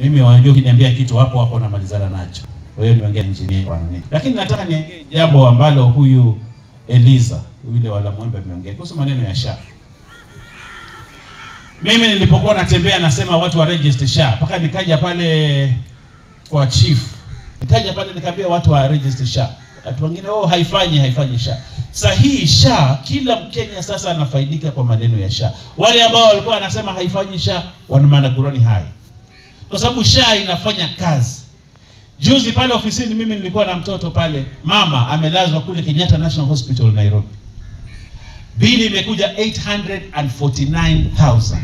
Mimi wanajua kiniambia kitu hapo namalizana nacho. Wewe niongea engineer kwa nini? Lakini nataka niongee jambo ambalo huyu Eliza yule wala Mwembe ameongea kuhusu maneno ya SHA. Mimi nilipokuwa natembea nasema watu wa register SHA, mpaka nikaja pale kwa chief. Nikaja pale nikaambia watu wa register SHA. Watu wengine haifanyi SHA. Sasa hii SHA kila Mkenya sasa anafaidika kwa maneno ya SHA. Wale ambao walikuwa wanasema haifanyi SHA wana maana hai. Kwa sababu SHA inafanya kazi. Juzi pale ofisini mimi nilikuwa na mtoto pale, mama amelazwa kule Kenyatta National Hospital Nairobi. Bili imekuja 849,000.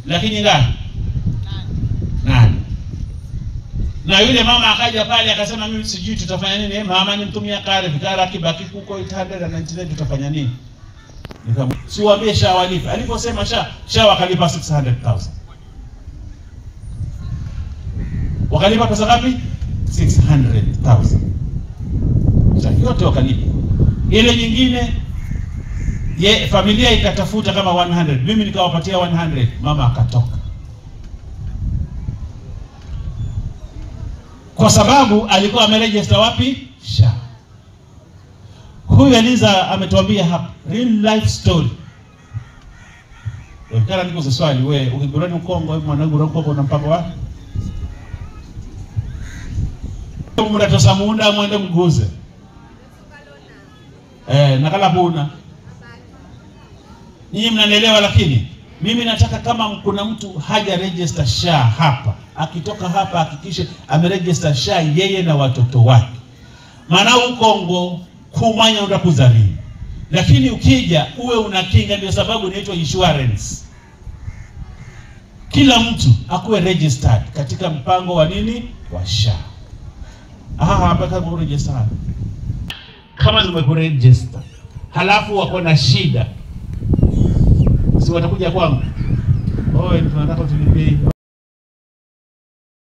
Lakini ngapi? Nani? Na yule mama akaja pale akasema mimi sijui tutafanya nini. Mama nimtumia kare vikara kibaki huko 899 tutafanya nini? Siwaambie SHA walipa. Aliposema SHA wakalipa 600,000. Wakalipa pesa ngapi? 600,000. Sasa yote wakalipa. Ile nyingine familia ikatafuta kama 100. Mimi nikawapatia 100, mama akatoka. Kwa sababu alikuwa ameregister wapi? SHA. Huyu Eliza ametuambia hapa real life story. Wakati niko swali wewe ukigurani Mkongo hivi mwanangu Mkongo na mpango wapi? Mratosa muunda mwende mguze. Nakala buna. Ninyi mnanielewa, lakini mimi nataka kama kuna mtu haja register SHA hapa, akitoka hapa hakikishe ameregister SHA yeye na watoto wake. Maana Kongo kumanya unakuzali. Lakini ukija uwe unakinga, ndio sababu inaitwa insurance. Kila mtu akuwe registered katika mpango wa nini? Wa SHA. Hapa kama register. Kama nimekuregister, halafu wako na shida, si watakuja kwangu. Tunataka tulipe